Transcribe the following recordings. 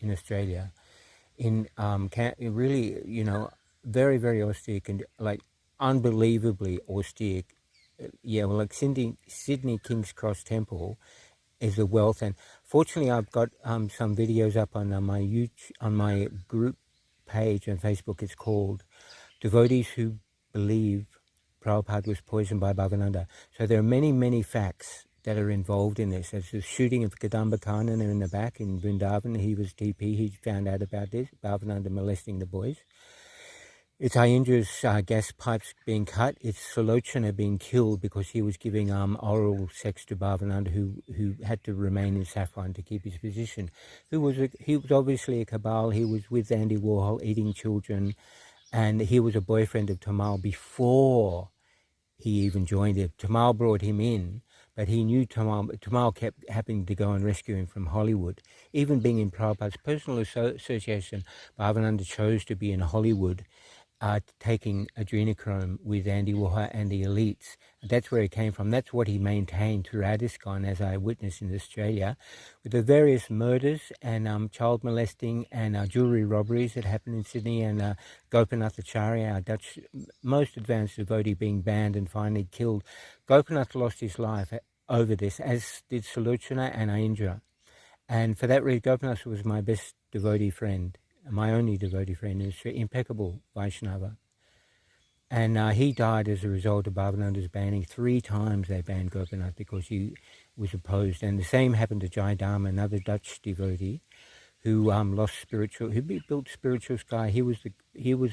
in Australia, really, very, very austere, like unbelievably austere. Yeah, well, like Sydney King's Cross Temple is a wealth, and fortunately, I've got some videos up on my on my group page on Facebook. It's called "Devotees Who Believe Prabhupada Was Poisoned by Bhavananda." So there are many, many facts that are involved in this. There's the shooting of Kadamba Kanana in the back in Vrindavan. He was TP. He found out about this, Bhavananda molesting the boys. It's Aindra's gas pipes being cut. It's Salochana being killed because he was giving oral sex to Bhavananda, who had to remain in Saffron to keep his position. He was obviously a cabal. He was with Andy Warhol, eating children, and he was a boyfriend of Tamal before he even joined it. Tamal brought him in, but he knew Tamal. Tamal kept having to go and rescue him from Hollywood. Even being in Prabhupada's personal association, Bhavananda chose to be in Hollywood, taking adrenochrome with Andy Warhol and the elites. That's where he came from. That's what he maintained throughout ISKCON, as I witnessed in Australia, with the various murders and child molesting and jewelry robberies that happened in Sydney, and Gopinath Acharya, our Dutch most advanced devotee, being banned and finally killed. Gopinath lost his life over this, as did Salochana and Aindra. And for that reason, Gopinath was my best devotee friend, my only devotee friend, is impeccable Vaishnava. And he died as a result of Bhavananda's banning. 3 times they banned Gopinath because he was opposed. And the same happened to Jai Dharma, another Dutch devotee, who built Spiritual Sky. He was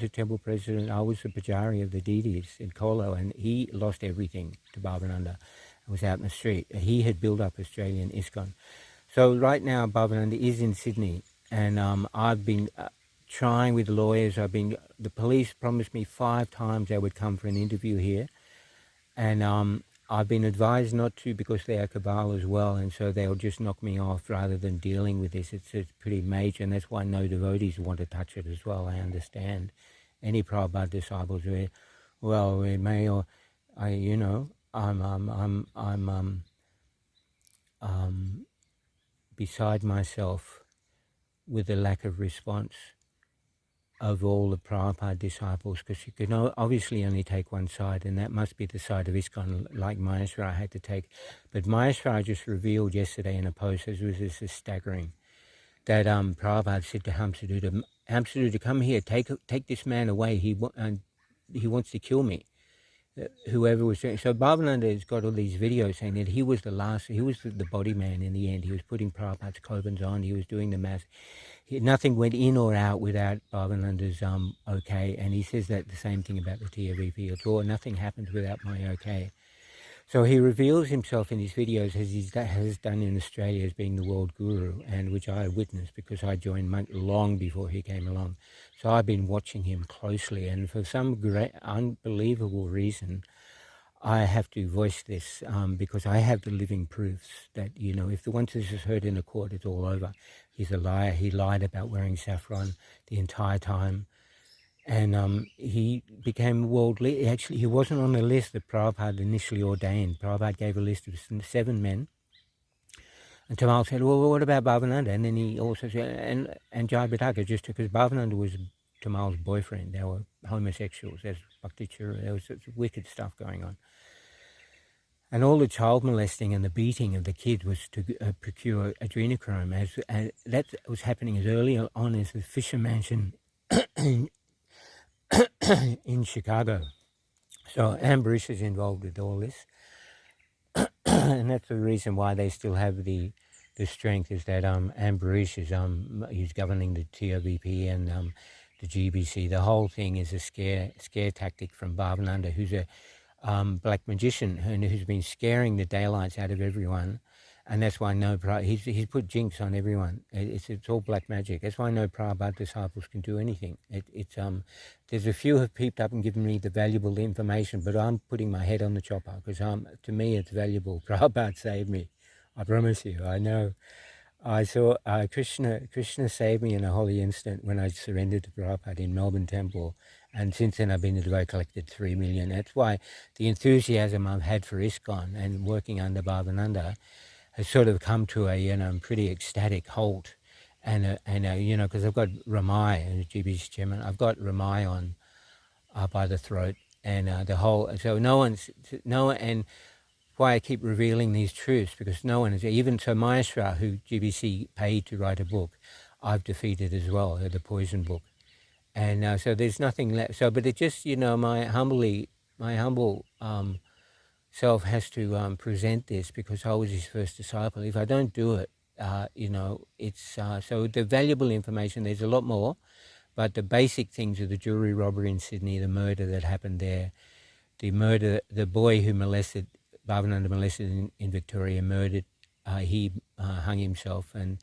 the temple president. I was the pujari of the deities in Kolo, and he lost everything to Bhavananda and was out in the street. He had built up Australian ISKCON. So right now Bhavananda is in Sydney. And I've been trying with lawyers. The police promised me 5 times they would come for an interview here. And I've been advised not to because they are cabal as well. And so they'll just knock me off rather than dealing with this. It's pretty major. And that's why no devotees want to touch it as well. I understand. Any Prabhupada disciples we may, or I'm beside myself with the lack of response of all the Prabhupada disciples, because you can obviously only take one side, and that must be the side of ISKCON, like Maheshwara had to take. But Maheshwara just revealed yesterday in a post, as was this is staggering, that Prabhupada said to Hamsaduta, come here, take this man away, he wants to kill me. Whoever was doing so, Bhavananda has got all these videos saying that he was the body man in the end. He was putting Prabhupada's Kobans on, he was doing the mass. Nothing went in or out without Bhavananda's okay, and he says that the same thing about the TAVP at all. Nothing happens without my okay. So he reveals himself in his videos, as he has done in Australia, as being the world guru, and which I witnessed because I joined long before he came along. So I've been watching him closely, and for some great, unbelievable reason, I have to voice this because I have the living proofs that, if once this is heard in a court, it's all over. He's a liar. He lied about wearing saffron the entire time. And he became world leader. Actually, he wasn't on the list that Prabhupada initially ordained. Prabhupada gave a list of 7 men. And Tamal said, well, what about Bhavananda? And then he also said, and Jai Bhataka, just because Bhavananda was Tamal's boyfriend. They were homosexuals. There's Bhakti Chura. There was wicked stuff going on. And all the child molesting and the beating of the kids was to procure adrenochrome. And that was happening as early on as the Fisher Mansion in Chicago. So Ambarish is involved with all this. And that's the reason why they still have the strength, is that Ambarish is he's governing the TOVP and the GBC. The whole thing is a scare tactic from Bhavananda, who's a black magician who's been scaring the daylights out of everyone. And that's why he's put jinx on everyone. It's all black magic. That's why no Prabhupada disciples can do anything. There's a few have peeped up and given me the valuable information, but I'm putting my head on the chopper because to me it's valuable. Prabhupada saved me. I promise you. I know. I saw Krishna saved me in a holy instant when I surrendered to Prabhupada in Melbourne Temple. And since then I've been the devotee, collected 3 million. That's why the enthusiasm I've had for ISKCON and working under Bhavananda has sort of come to a pretty ecstatic halt. because I've got Ramai, GBC chairman, I've got Ramai on by the throat, and the whole. So no one, and why I keep revealing these truths, because no one is, even so Maestra, who GBC paid to write a book, I've defeated as well, the poison book, and so there's nothing left. So, but it just my humble self has to present this, because I was his first disciple. If I don't do it, it's so the valuable information. There's a lot more, but the basic things are the jewelry robbery in Sydney, the murder that happened there, the boy who Bhavananda molested in Victoria, murdered. He hung himself, and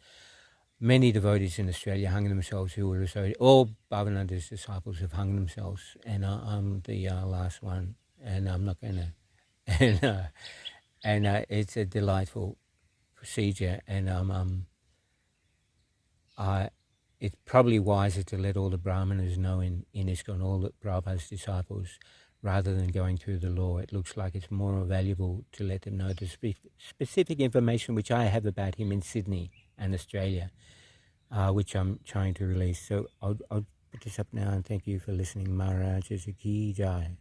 many devotees in Australia hung themselves who were associated. All Bhavananda's disciples have hung themselves, and I'm the last one, and I'm not going to. And it's a delightful procedure, and it's probably wiser to let all the brahmanas know in ISKCON, all the Prabhupada's disciples, rather than going through the law. It looks like it's more valuable to let them know the specific information which I have about him in Sydney and Australia, which I'm trying to release. So I'll put this up now, and thank you for listening. Maharaja Ki Jai.